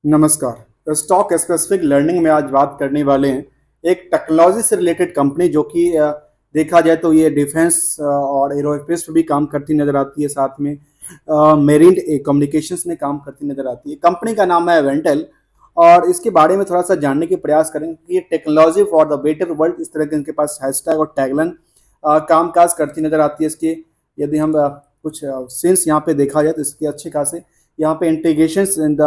नमस्कार। Stock specific learning में आज बात करने वाले हैं एक टेक्नोलॉजी से रिलेटेड कंपनी जो कि देखा जाए तो ये डिफेंस और एरोस्पेस पे भी काम करती नजर आती है। साथ में मेरीन कम्युनिकेशंस में काम करती नजर आती है। कंपनी का नाम है वेंटेल और इसके बारे में थोड़ा सा जानने के प्रयास करेंगे कि ये technology for the better world इस तरह के इनके पास हैशटैग और टैगलाइन कामकाज करती नजर आती है। इसके यदि हम कुछ सीन्स यहाँ पे देखा जाए तो इसके अच्छे खासे यहाँ पे integration in the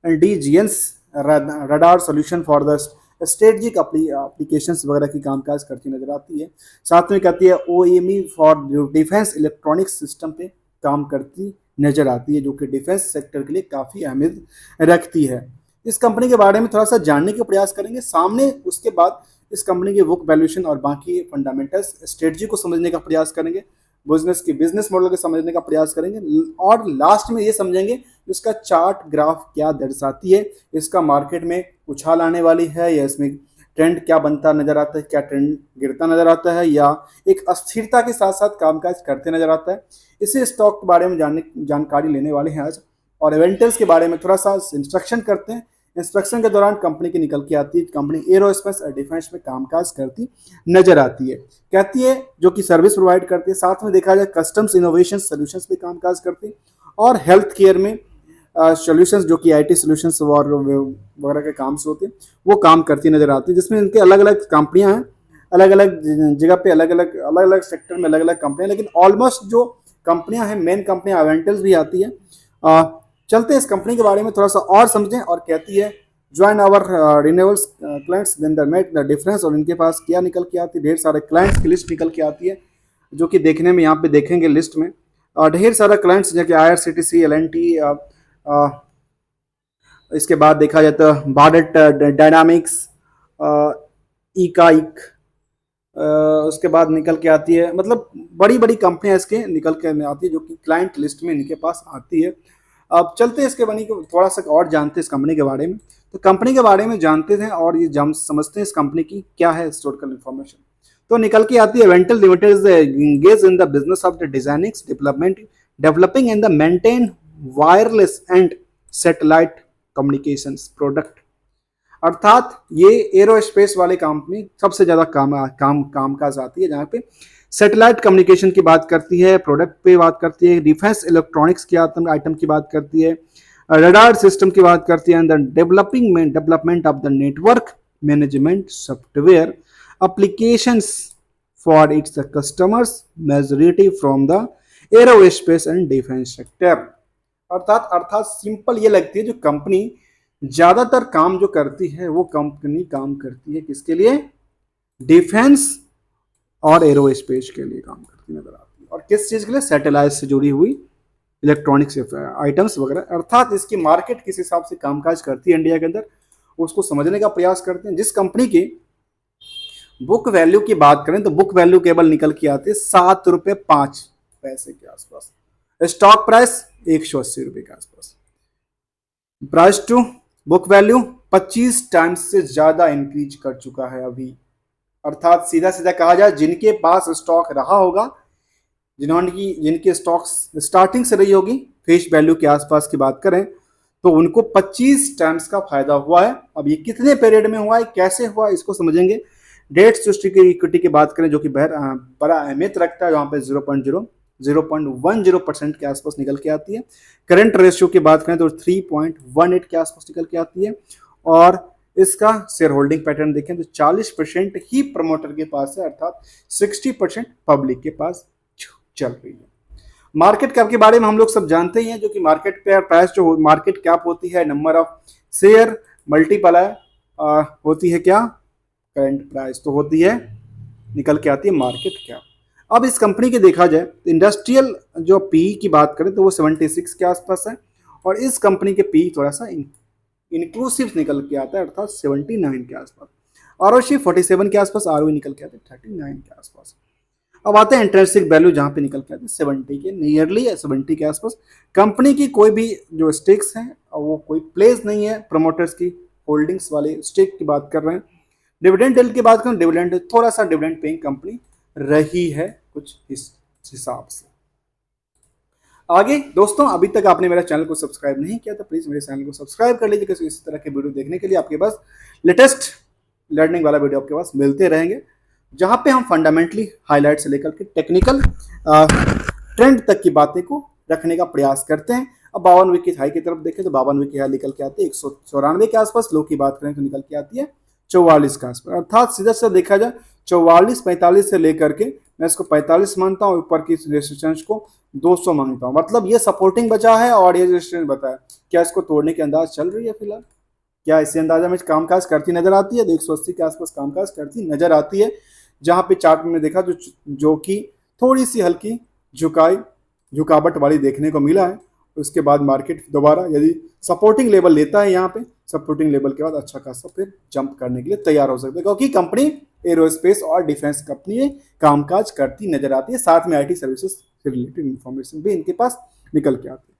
indigenous radar solution for the strategic applications वगैरह की कामकाज करती नजर आती है। साथ में कहती है ओएमई फॉर डिफेंस इलेक्ट्रॉनिक्स सिस्टम पे काम करती नजर आती है, जो कि डिफेंस सेक्टर के लिए काफ़ी अहमियत रखती है। इस कंपनी के बारे में थोड़ा सा जानने का प्रयास करेंगे सामने, उसके बाद इस कंपनी के बुक वैल्यूएशन और बाकी फंडामेंटल्स स्ट्रेटजी को समझने का प्रयास करेंगे, बिजनेस मॉडल को समझने का प्रयास करेंगे और लास्ट में ये समझेंगे इसका चार्ट ग्राफ क्या दर्शाती है, इसका मार्केट में उछाल आने वाली है या इसमें ट्रेंड क्या बनता नजर आता है, क्या ट्रेंड गिरता नजर आता है या एक अस्थिरता के साथ साथ कामकाज करते नजर आता है। इसी स्टॉक के बारे में जानकारी लेने वाले हैं आज और इवेंटर्स के बारे में थोड़ा सा इंस्ट्रक्शन करते हैं। इंस्ट्रक्शन के दौरान कंपनी की निकल के आती है, कंपनी एरोस्पेस और डिफेंस में कामकाज करती नजर आती है। कहती है जो कि सर्विस प्रोवाइड करती है, साथ में देखा जाए कस्टम्स इनोवेशन सोल्यूशंस पे कामकाज करती है और हेल्थ केयर में सोल्यूशंस जो कि आईटी सोल्यूशंस और वगैरह के काम से होते हैं वो काम करती नजर आती है, जिसमें इनके अलग अलग कंपनियां हैं, अलग अलग जगह पे अलग अलग सेक्टर में अलग अलग कंपनियां, लेकिन ऑलमोस्ट जो कंपनियां हैं मेन कंपनियां अवेंटल्स भी आती है। चलते हैं इस कंपनी के बारे में थोड़ा सा और समझें और कहती है join our renewals clients then the make the difference. और इनके पास क्या निकल के आती है, ढेर सारे क्लाइंट्स की लिस्ट निकल के आती है जो कि देखने में यहाँ पे देखेंगे लिस्ट में ढेर सारा क्लाइंट्स जैसे IRCTC, LNT, इसके बाद देखा जाए तो भारत डायनामिक्स, इकाइक, उसके बाद निकल के आती है, मतलब बड़ी बड़ी कंपनियां इसके निकल के आती है जो कि क्लाइंट लिस्ट में इनके पास आती है। अब चलते हैं इसके बनी को थोड़ा सा और जानते हैं इस कंपनी के बारे में। तो कंपनी के बारे में जानते हैं और ये समझते हैं इस कंपनी की क्या है हिस्टोरिकल इन्फॉर्मेशन। तो निकल के आती है Vental limited is engage in the business of the designing, developing and the maintain wireless and satellite communications product. अर्थात ये एरोस्पेस वाले कंपनी सबसे ज्यादा कामकाज आती है, जहाँ पे सैटेलाइट कम्युनिकेशन की बात करती है, प्रोडक्ट पे बात करती है, डिफेंस इलेक्ट्रॉनिक्स की आइटम की बात करती है, रडार सिस्टम की बात करती है, development of the network management software applications for its customers majority from the aerospace and defence sector. अर्थात सिंपल ये लगती है जो कंपनी ज्यादातर काम जो करती है वो कंपनी काम करती है किसके लिए, डिफेंस और एरोस्पेस के लिए काम करती नजर आती है। और किस चीज के लिए, सैटेलाइट से जुड़ी हुई इलेक्ट्रॉनिक्स आइटम्स वगैरह। अर्थात इसकी मार्केट किस हिसाब से कामकाज करती है इंडिया के अंदर उसको समझने का प्रयास करते हैं। जिस कंपनी की बुक वैल्यू की बात करें तो बुक वैल्यू केवल निकल के आती है ₹7.05 के आसपास, स्टॉक प्राइस ₹180 के आसपास, price to book value 25 times से ज्यादा इंक्रीज कर चुका है अभी। अर्थात सीधा सीधा कहा जाए जिनके पास स्टॉक रहा होगा, जिनकी स्टॉक स्टार्टिंग से रही होगी फेस वैल्यू के आसपास की बात करें तो उनको 25 टाइम्स का फायदा हुआ है। अब ये कितने पीरियड में हुआ है, कैसे हुआ, इसको समझेंगे। डेट की इक्विटी की बात करें जो कि बड़ा अहमियत रखता है, वहां पे 0.10% के आसपास निकल के आती है। करंट रेशियो की बात करें तो 3.18 के आसपास निकल के आती है। और इसका शेयर होल्डिंग पैटर्न देखें तो 40% ही प्रमोटर के पास है, अर्थात 60% पब्लिक के पास चल रही है। मार्केट कैप के बारे में हम लोग सब जानते ही हैं, जो कि मार्केट प्राइस जो मार्केट कैप होती है नंबर ऑफ शेयर मल्टीप्लाई होती है क्या, करंट प्राइस, तो होती है निकल के आती है मार्केट कैप। अब इस कंपनी के देखा जाए तो इंडस्ट्रियल जो पी की बात करें तो वो 76 के आसपास है और इस कंपनी के पी थोड़ा सा इंक्लूसिव निकल के आता है, अर्थात 79 के आसपास। ROC 47 के आसपास, ROE निकल के आते हैं 39 के आसपास। अब आते हैं इंट्रिंसिक वैल्यू जहां पे निकल के आते हैं 70 के नियरली 70 के आसपास। कंपनी की कोई भी जो स्टेक्स हैं वो कोई प्लेस नहीं है, प्रमोटर्स की होल्डिंग्स वाले स्टेक की बात कर रहे हैं। डिविडेंड डील की बात करें, डिविडेंड थोड़ा सा डिविडेंड पेइंग कंपनी रही है कुछ इस हिसाब से। आगे दोस्तों, अभी तक आपने मेरा चैनल को सब्सक्राइब नहीं किया तो प्लीज़ मेरे चैनल को सब्सक्राइब कर लीजिए, क्योंकि इस तरह के वीडियो देखने के लिए आपके पास लेटेस्ट लर्निंग वाला वीडियो आपके पास मिलते रहेंगे, जहाँ पे हम फंडामेंटली हाईलाइट से लेकर के टेक्निकल ट्रेंड तक की बातें को रखने का प्रयास करते हैं। अब 52 वीक की हाई की तरफ देखें तो 52 वीक की हाई निकल के आती है 194 के आसपास, लो की बात करें तो निकल के आती है 44 के आसपास, अर्थात सीधा सीधा देखा जाए 44-45 से लेकर के मैं इसको 45 मानता हूँ, ऊपर की रेजिस्टेंस को 200 मानता हूँ। मतलब ये सपोर्टिंग बचा है और ये रेजिस्टेंस बता है। क्या इसको तोड़ने के अंदाज चल रही है फिलहाल? क्या इसी अंदाजा में कामकाज करती नजर आती है? 180 के आसपास कामकाज करती नजर आती है, जहां पे चार्ट में देखा जो कि थोड़ी सी हल्की झुकावट वाली देखने को मिला है। उसके बाद मार्केट दोबारा यदि सपोर्टिंग लेवल लेता है, यहाँ पे सपोर्टिंग लेवल के बाद अच्छा खासा फिर जंप करने के लिए तैयार हो सकता है, क्योंकि कंपनी एरोस्पेस और डिफेंस कंपनी कामकाज करती नजर आती है। साथ में आईटी सर्विसेज से रिलेटेड इंफॉर्मेशन भी इनके पास निकल के आती है।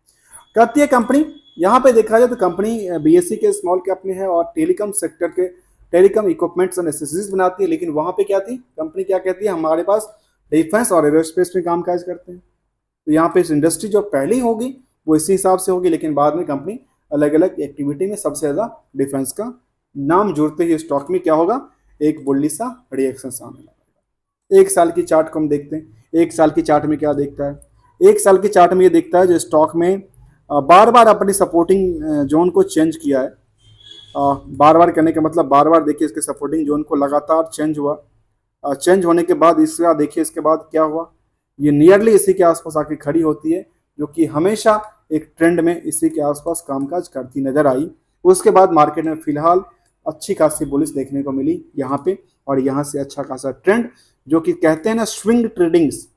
करती है कंपनी, यहाँ पे देखा जाए तो कंपनी बीएससी के स्मॉल कैप में है और टेलीकॉम सेक्टर के टेलीकॉम इक्विपमेंट्स एंड एक्सेसरीज बनाती है। लेकिन वहाँ पे क्या थी कंपनी, क्या कहती है, हमारे पास डिफेंस और एरोस्पेस में कामकाज करते हैं। तो यहाँ पे इस इंडस्ट्री जो पहली होगी वो इसी हिसाब से होगी, लेकिन बाद में कंपनी अलग अलग एक्टिविटी में सबसे ज़्यादा डिफेंस का नाम जुड़ते ही स्टॉक में क्या होगा, एक बुल्ली सा रिएक्शन सामने लगेगा। एक साल की चार्ट को हम देखते हैं। एक साल की चार्ट में क्या देखता है? एक साल की चार्ट में ये देखता है जो स्टॉक में बार बार अपनी सपोर्टिंग जोन को चेंज किया है। बार बार करने का मतलब बार बार देखिए इसके सपोर्टिंग जोन को लगातार चेंज हुआ। चेंज होने के बाद इसका देखिए इसके बाद क्या हुआ, ये नियरली इसी के आसपास आके खड़ी होती है, जो कि हमेशा एक ट्रेंड में इसी के आसपास कामकाज करती नजर आई। उसके बाद मार्केट में फिलहाल अच्छी खासी बुलिश देखने को मिली यहाँ पे, और यहाँ से अच्छा खासा ट्रेंड जो कि कहते हैं ना स्विंग ट्रेडिंग्स,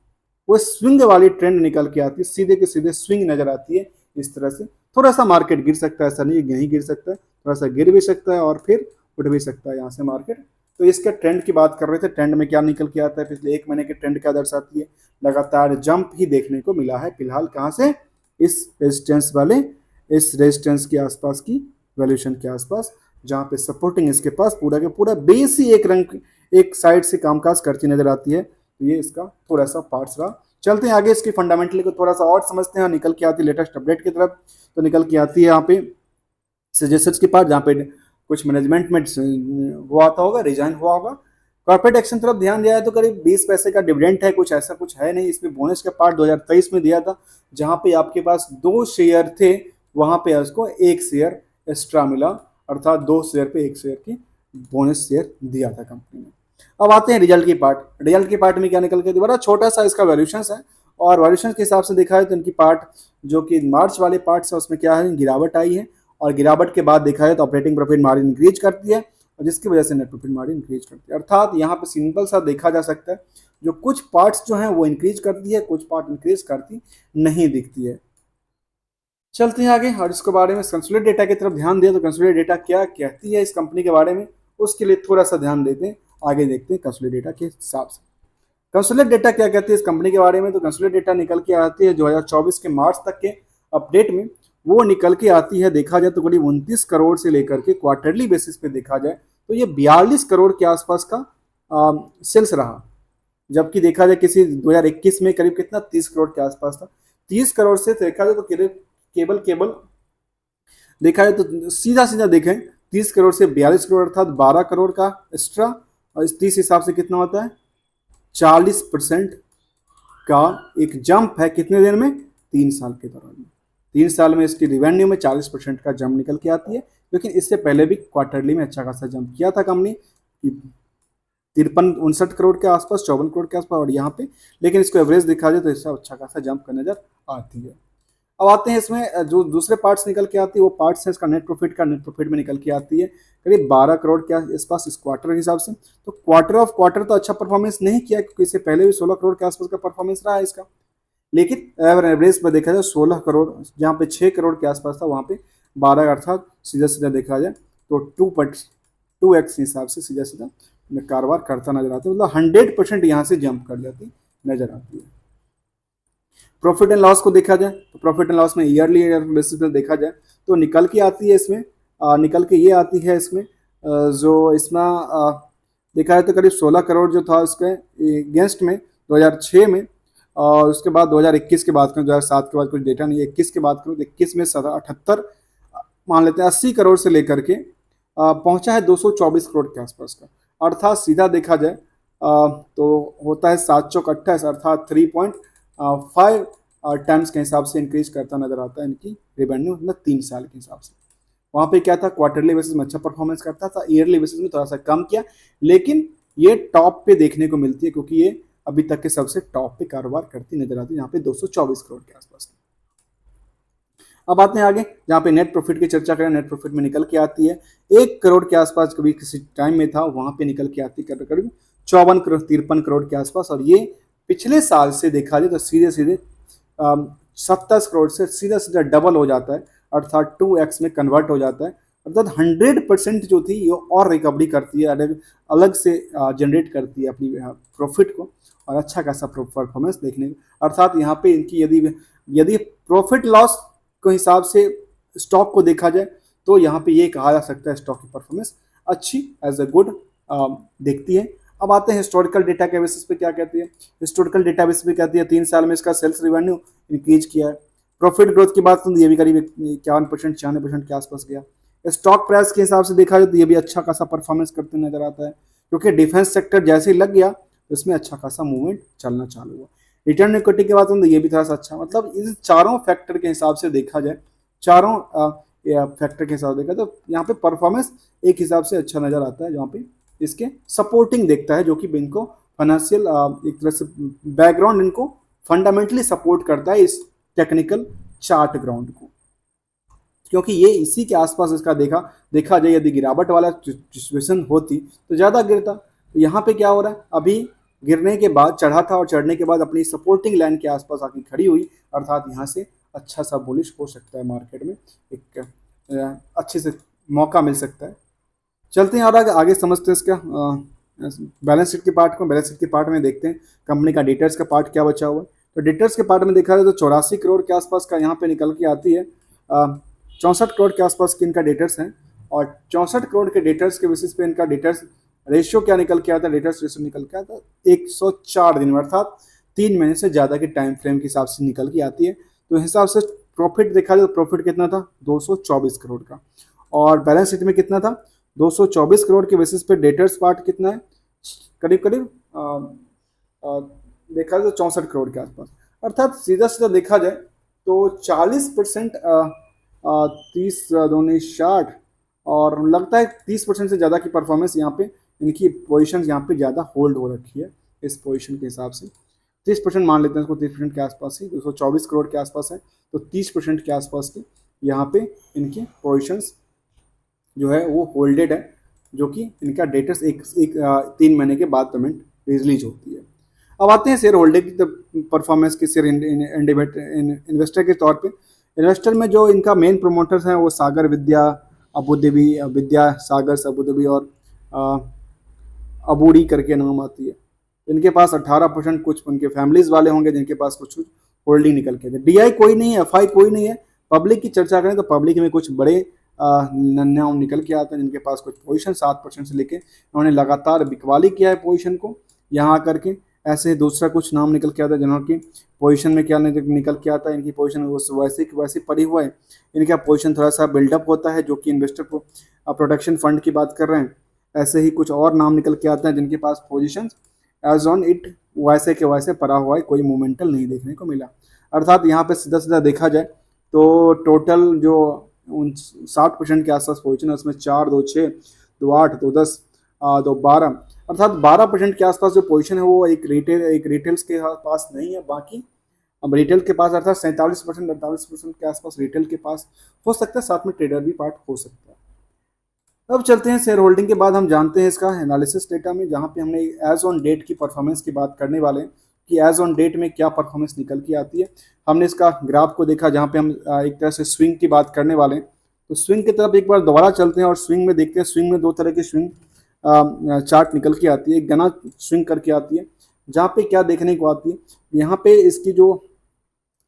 वो स्विंग वाली ट्रेंड निकल के आती है, सीधे के सीधे स्विंग नजर आती है। इस तरह से थोड़ा सा मार्केट गिर सकता है, ऐसा नहीं गिर सकता है, थोड़ा सा गिर भी सकता है और फिर उठ भी सकता है यहाँ से मार्केट। तो इसके ट्रेंड की बात कर रहे थे, ट्रेंड में क्या निकल के आता है, पिछले एक महीने के ट्रेंड क्या दर्शाती है, लगातार जंप ही देखने को मिला है फिलहाल। कहाँ से? इस रेजिस्टेंस के आसपास की वैल्यूएशन के आसपास, जहाँ पे सपोर्टिंग इसके पास पूरा के पूरा बेस ही एक साइड से कामकाज करती नजर आती है। तो ये इसका थोड़ा सा पार्ट्स रहा। चलते हैं आगे, इसकी फंडामेंटली को थोड़ा सा और समझते हैं। निकल के आती है लेटेस्ट अपडेट की तरफ, तो निकल के आती है यहाँ पे सजेशंस के पास, जहाँ पे कुछ मैनेजमेंट में वो आता होगा, रिजाइन हुआ होगा। कॉर्पोरेट एक्शन तरफ ध्यान दिया है तो करीब 20 पैसे का डिविडेंड है, कुछ ऐसा कुछ है नहीं। इसमें बोनस का पार्ट 2023 में दिया था, जहाँ पे आपके पास 2 शेयर थे, वहाँ पे उसको 1 शेयर एक्स्ट्रा मिला, अर्थात 2 शेयर पे 1 शेयर की बोनस शेयर दिया था कंपनी ने। अब आते हैं रिजल्ट की पार्ट। रिजल्ट की पार्ट में क्या निकल के, बड़ा छोटा सा इसका वैल्यूएशन है, और वैल्यूएशन के हिसाब से देखा है तो इनकी पार्ट जो कि मार्च वाले पार्ट है उसमें क्या है, गिरावट आई है, और गिरावट के बाद देखा है तो ऑपरेटिंग प्रॉफिट मार्जिन इंक्रीज करती है, और जिसकी वजह से नेट प्रॉफिट मार्जिन इंक्रीज करती है। अर्थात यहाँ पे सिंपल सा देखा जा सकता है, जो कुछ पार्ट्स जो हैं वो इंक्रीज करती है, कुछ पार्ट इंक्रीज करती नहीं दिखती है। चलते हैं आगे, और इसके बारे में कंसोलिडेटेड डेटा की तरफ ध्यान दिया तो कंसोलिडेटेड डेटा क्या कहती है इस कंपनी के बारे में, उसके लिए थोड़ा सा ध्यान देते हैं। आगे देखते हैं कंसोलिडेटेड डेटा के हिसाब से कंसोलिडेटेड डेटा क्या कहती है इस कंपनी के बारे में। तो कंसोलिडेटेड डेटा निकल के आती है 2024 के मार्च तक के अपडेट में, वो निकल के आती है देखा जाए तो करीब 29 करोड़ से लेकर के क्वार्टरली बेसिस पे देखा जाए तो ये 42 करोड़ के आसपास का सेल्स रहा। जबकि देखा जाए किसी 2021 में करीब कितना 30 करोड़ के आसपास था। 30 करोड़ से देखा जाए तो केबल देखा जाए तो सीधा सीधा देखें 30 करोड़ से 42 करोड़ अर्थात 12 करोड़ का एक्स्ट्रा, और इस 30 हिसाब से कितना होता है 40% का एक जंप है। कितने दिन में? 3 साल के दौरान में। 3 साल में इसकी रिवेन्यू में 40% का जंप निकल के आती है। लेकिन इससे पहले भी क्वार्टरली में अच्छा खासा जंप किया था कंपनी, 53-59 करोड़ के आसपास, 54 करोड़ के आसपास, और यहाँ पे लेकिन इसको एवरेज दिखा जाए तो इससे अच्छा खासा जंप का नजर आती है। अब आते हैं इसमें जो दूसरे पार्ट्स निकल के आती है, वो पार्ट्स है इसका नेट प्रॉफिट में निकल के आती है करीब 12 करोड़ के आसपास इस क्वार्टर के हिसाब से। तो क्वार्टर ऑफ क्वार्टर तो अच्छा परफॉर्मेंस नहीं किया, क्योंकि इससे पहले भी 16 करोड़ के आसपास का परफॉर्मेंस रहा है इसका। लेकिन एवरेज में देखा जाए 16 करोड़, जहाँ पे 6 करोड़ के आसपास था, वहाँ पे 12, अर्थात सीधा सीधा देखा जाए तो 2x हिसाब से सीधा सीधा कारोबार करता नजर आता है। मतलब 100% यहाँ से जंप कर जाती नजर आती है। प्रॉफिट एंड लॉस को देखा जाए तो प्रॉफिट एंड लॉस में ईयरली बेसिस पे देखा जाए तो निकल के आती है इसमें, निकल के ये आती है इसमें जो इसमें देखा जाए तो करीब 16 करोड़ जो था इसके अगेंस्ट में 2006 में और उसके बाद 2021 की बात करूँ, 2007 के बाद कुछ डेटा नहीं है, 21 की बात करूँ तो 21 में 78, मान लेते हैं 80 करोड़ से लेकर के पहुंचा है 224 करोड़ के आसपास का। अर्थात सीधा देखा जाए तो होता है 728, अर्थात 3.5 टाइम्स के हिसाब से इंक्रीज करता नजर आता है इनकी रेवेन्यू, मतलब 3 साल के हिसाब से। वहाँ पे क्या था, क्वार्टरली बेसिस में अच्छा परफॉर्मेंस करता था, ईयरली बेसिस में थोड़ा सा कम किया, लेकिन ये टॉप पे देखने को मिलती है क्योंकि ये अभी तक के सबसे टॉप पे कारोबार करती नजर आती है, यहाँ पे 224 करोड़ के आसपास। अब आते हैं आगे, जहाँ पे नेट प्रॉफिट की चर्चा करें, नेट प्रॉफिट में निकल के आती है 1 करोड़ के आसपास, कभी किसी टाइम में था वहाँ पे निकल के आती है करीब 54 करोड़ 53 करोड़ के आसपास, और ये पिछले साल से देखा जाए तो सीधे सीधे 27 करोड़ से सीधा सीधा डबल हो जाता है, अर्थात 2x में कन्वर्ट हो जाता है। अर्थात 100% जो थी ये और रिकवरी करती है, अलग से जनरेट करती है अपनी प्रॉफिट को, और अच्छा खासा परफॉर्मेंस देखने को। अर्थात यहाँ पे इनकी यदि यदि प्रॉफिट लॉस के हिसाब से स्टॉक को देखा जाए तो यहाँ पे ये कहा जा सकता है स्टॉक की परफॉर्मेंस अच्छी एज ए गुड देखती है। अब आते हैं हिस्टोरिकल डेटा के बेसिस पे क्या कहती है। हिस्टोरिकल डेटा बेसिस पे कहती है 3 साल में इसका सेल्स रेवेन्यू इंक्रीज किया है। प्रॉफिट ग्रोथ की बात करूँ तो ये भी करीब 51% 96% के आसपास गया। स्टॉक प्राइस के हिसाब से देखा जाए तो ये भी अच्छा खासा परफॉर्मेंस करते नजर आता है, क्योंकि डिफेंस सेक्टर जैसे ही लग गया उसमें अच्छा खासा मूवमेंट चलना चालू हुआ। रिटर्न इक्विटी की बात करूँ तो ये भी थोड़ा सा अच्छा, मतलब इन चारों फैक्टर के हिसाब से देखा जाए, चारों फैक्टर के हिसाब से देखा तो यहाँ पे परफॉर्मेंस एक हिसाब से अच्छा नजर आता है, जहाँ पे इसके सपोर्टिंग देखता है, जो कि इनको फाइनेंशियल एक तरह से बैकग्राउंड इनको फंडामेंटली सपोर्ट करता है इस टेक्निकल चार्ट ग्राउंड को, क्योंकि ये इसी के आसपास इसका देखा जाए यदि गिरावट वाला सिचुएशन होती तो ज़्यादा गिरता। तो यहाँ पे क्या हो रहा है, अभी गिरने के बाद चढ़ा था और चढ़ने के बाद अपनी सपोर्टिंग लाइन के आसपास आके खड़ी हुई, अर्थात यहाँ से अच्छा सा बुलिश हो सकता है, मार्केट में एक अच्छे से मौका मिल सकता है। चलते हैं और आगे समझते हैं इसका बैलेंस शीट के पार्ट को। बैलेंस शीट के पार्ट में देखते हैं कंपनी का डेटर्स का पार्ट क्या बचा हुआ है। तो डेटर्स के पार्ट में देखा जाए तो 84 करोड़ के आसपास का यहाँ पे निकल के आती है, 64 करोड़ के आसपास के इनका डेटर्स हैं, और 64 करोड़ के डेटर्स के बेसिस पे इनका डेटर्स रेशियो क्या निकल के आता है, डेटर्स रेशियो निकल के आता है 104 दिन में, अर्थात 3 महीने से ज़्यादा के टाइम फ्रेम के हिसाब से निकल के आती है। तो हिसाब से प्रॉफिट देखा जाए तो प्रॉफिट कितना था 224 करोड़ का, और बैलेंस शीट में कितना था 224 करोड़ के बेसिस पे डेटर्स पार्ट कितना है, करीब करीब देखा जाए तो 64 करोड़ के आसपास। अर्थात सीधा सीधा देखा जाए तो 40%, 30 2 60, और लगता है 30% से ज़्यादा की परफॉर्मेंस यहाँ पे इनकी पोजीशन यहाँ पे ज़्यादा होल्ड हो रखी है इस पोजीशन के हिसाब से। 30% मान लेते हैं इसको, 30% के आसपास ही 224 करोड़ के आसपास है, तो 30% के आसपास के यहाँ पे इनकी पोजीशंस जो है वो होल्डेड है, जो कि इनका डेटर्स एक 3 महीने के बाद पेमेंट रिलीज होती है। अब आते हैं शेयर होल्डिंग की परफॉर्मेंस की, शेयर इन्वेस्टर के तौर पे। इन्वेस्टर में जो इनका मेन प्रोमोटर्स हैं वो सागर विद्या अबूधाबी, विद्या सागर अबूधाबी और अबूरी करके नाम आती है। इनके पास 18%, कुछ उनके फैमिलीज वाले होंगे जिनके पास कुछ होल्डिंग निकल के। डीआई कोई नहीं है, एफआई कोई नहीं है। पब्लिक की चर्चा करें तो पब्लिक में कुछ बड़े नाम निकल के आते हैं जिनके पास कुछ पोजीशन 7% से लेके उन्होंने लगातार बिकवाली किया है पोजीशन को यहाँ करके। ऐसे दूसरा कुछ नाम निकल के आता है जिन्होंने पोजीशन में क्या निकल के आता है, इनकी पोजीशन वैसे पड़ी हुआ है, इनका पोजीशन थोड़ा सा बिल्डअप होता है, जो कि इन्वेस्टर प्रोटेक्शन फंड की बात कर रहे हैं। ऐसे ही कुछ और नाम निकल के आते हैं जिनके पास पोजीशन एज ऑन इट वैसे के वैसे पड़ा हुआ है, कोई मोमेंटल नहीं देखने को मिला। अर्थात यहाँ पे सीधा सीधा देखा जाए तो टोटल जो 60% के आसपास पोजीशन है उसमें 4 2 6 2 8 2 10 2 12, अर्थात 12% के आसपास जो पोजीशन है वो एक रिटेल्स के पास नहीं है। बाकी अब रिटेल के पास अर्थात 47% 48% के आसपास रिटेल के पास हो सकता है, साथ में ट्रेडर भी पार्ट हो सकता है। अब चलते हैं शेयर होल्डिंग के बाद हम जानते हैं इसका एनालिसिस डेटा में, जहाँ पे हमने एज ऑन डेट की परफॉर्मेंस की बात करने वाले हैं कि एज ऑन डेट में क्या परफॉर्मेंस निकल के आती है। हमने इसका ग्राफ को देखा जहाँ पे हम एक तरह से स्विंग की बात करने वाले हैं। तो स्विंग की तरफ एक बार दोबारा चलते हैं और स्विंग में देखते हैं। स्विंग में 2 तरह की स्विंग चार्ट निकल के आती है, एक गना स्विंग करके आती है, जहाँ पे क्या देखने को आती है, यहाँ पे इसकी जो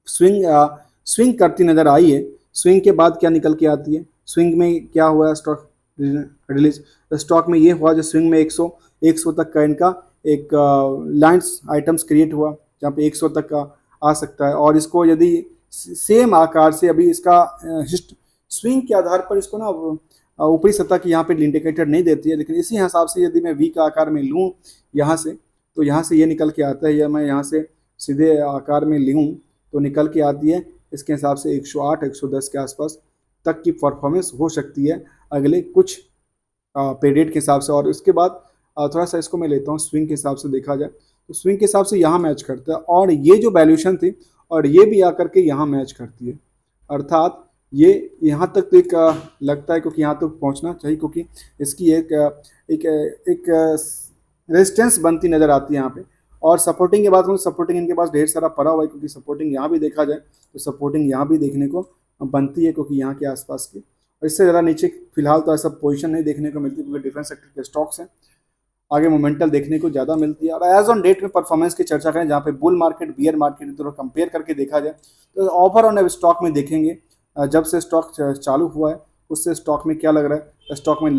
स्विंग करती नजर आई है। स्विंग के बाद क्या निकल के आती है, स्विंग में क्या हुआ है स्टॉक रिलीज, स्टॉक में ये हुआ जो स्विंग में 100 तक का इनका एक लाइन्स आइटम्स क्रिएट हुआ, जहाँ पे 100 तक का आ सकता है। और इसको यदि सेम आकार से अभी इसका स्विंग के आधार पर इसको ना ऊपरी सतह की यहाँ पे इंडिकेटर नहीं देती है, लेकिन इसी हिसाब से यदि मैं वी का आकार में लूँ यहाँ से, तो यहाँ से ये निकल के आता है, या मैं यहाँ से सीधे आकार में लूँ तो निकल के आती है इसके हिसाब से 108 110 के आसपास तक की परफॉर्मेंस हो सकती है अगले कुछ पीरियड के हिसाब से। और उसके बाद थोड़ा सा इसको मैं लेता हूँ स्विंग के हिसाब से देखा जाए तो स्विंग के हिसाब से यहाँ मैच करता है, और ये जो वैल्यूएशन थी और ये भी आकर के यहाँ मैच करती है, अर्थात ये यहाँ तक तो एक लगता है क्योंकि यहाँ तक पहुँचना चाहिए, क्योंकि इसकी एक एक एक रेजिस्टेंस बनती नज़र आती है यहाँ पे। और सपोर्टिंग के बाद सपोर्टिंग इनके पास ढेर सारा पड़ा हुआ है, क्योंकि सपोर्टिंग यहाँ भी देखा जाए तो सपोर्टिंग यहाँ भी देखने को बनती है, क्योंकि यहाँ के आसपास की। और इससे ज़रा नीचे फिलहाल तो ऐसा पोजीशन नहीं देखने को मिलती, क्योंकि डिफेंस सेक्टर के स्टॉक्स हैं, आगे मोमेंटल देखने को ज़्यादा मिलती है। और एज ऑन डेट में परफॉर्मेंस की चर्चा करें, जहाँ पे बुल मार्केट बियर मार्केट दोनों कंपेयर करके देखा जाए तो ओवर ऑन स्टॉक में देखेंगे जब से स्टॉक चालू हुआ है उससे स्टॉक में क्या लग रहा है, स्टॉक में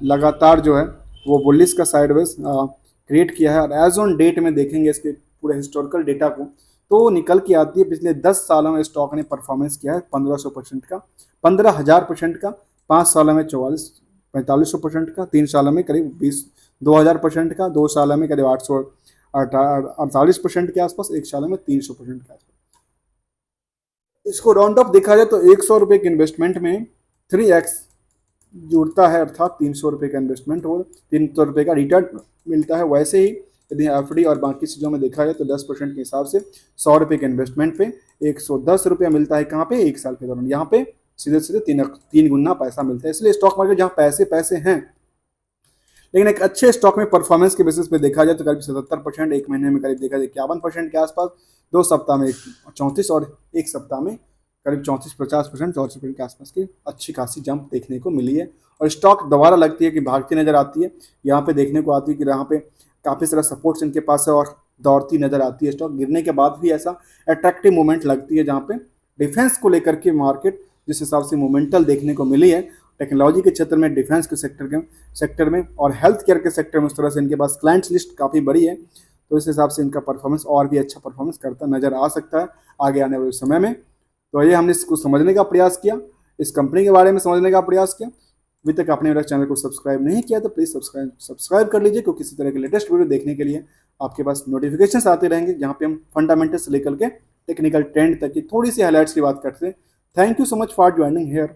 लगातार जो है वो बुलिश का साइडवेज क्रिएट किया है। और एज ऑन डेट में देखेंगे इसके पूरे हिस्टोरिकल डेटा को तो निकल के आती है पिछले 10 सालों में स्टॉक ने परफॉर्मेंस किया है 1500% का, 15,000% का, 5 सालों में 4500% का, 3 सालों में करीब 2000% का, 2 सालों में करीब 848% के आसपास, 1 सालों में 300% के आसपास। इसको राउंड ऑफ देखा जाए तो 100 रुपये के इन्वेस्टमेंट में 3x जुड़ता है, अर्थात 300 रुपये का इन्वेस्टमेंट हो 300 रुपये का रिटर्न मिलता है। वैसे ही यदि एफडी और बाकी चीज़ों में देखा जाए तो 10% के हिसाब से 100 रुपये के इन्वेस्टमेंट पे 110 रुपया मिलता है। कहाँ पे? 1 साल के दौरान। यहाँ पे सीधे सीधे 3 गुना पैसा मिलता है। इसलिए स्टॉक मार्केट जहाँ पैसे हैं, लेकिन एक अच्छे स्टॉक में परफॉर्मेंस के बेसिस पे देखा जाए तो करीब 77%, एक महीने में करीब देखा जाए 51% के आसपास, 2 सप्ताह में 34 और 1 सप्ताह में करीब 34-50%, 44% के आसपास की अच्छी खासी जंप देखने को मिली है। और स्टॉक दोबारा लगती है कि भागती नजर आती है, यहाँ पे देखने को आती है कि यहाँ पे काफ़ी सारा सपोर्ट्स इनके पास है और दौड़ती नजर आती है। स्टॉक गिरने के बाद भी ऐसा अट्रैक्टिव मूवमेंट लगती है, जहाँ पे डिफेंस को लेकर के मार्केट जिस हिसाब से मोमेंटल देखने को मिली है टेक्नोलॉजी के क्षेत्र में, डिफेंस के सेक्टर में और हेल्थ केयर के सेक्टर में, उस तरह से इनके पास क्लाइंट्स लिस्ट काफ़ी बड़ी है, तो इस हिसाब से इनका परफॉर्मेंस और भी अच्छा परफॉर्मेंस करता नजर आ सकता है आगे आने वाले समय में। तो ये हमने इसको समझने का प्रयास किया, इस कंपनी के बारे में समझने का प्रयास किया। अभी तक आपने मेरा चैनल को सब्सक्राइब नहीं किया तो प्लीज़ सब्सक्राइब कर लीजिए, क्योंकि इसी तरह के लेटेस्ट वीडियो देखने के लिए आपके पास नोटिफिकेशन आते रहेंगे, जहाँ पे हम फंडामेंटल से लेकर के टेक्निकल ट्रेंड तक की थोड़ी सी हाईलाइट्स की बात करते हैं। Thank you so much for joining hair.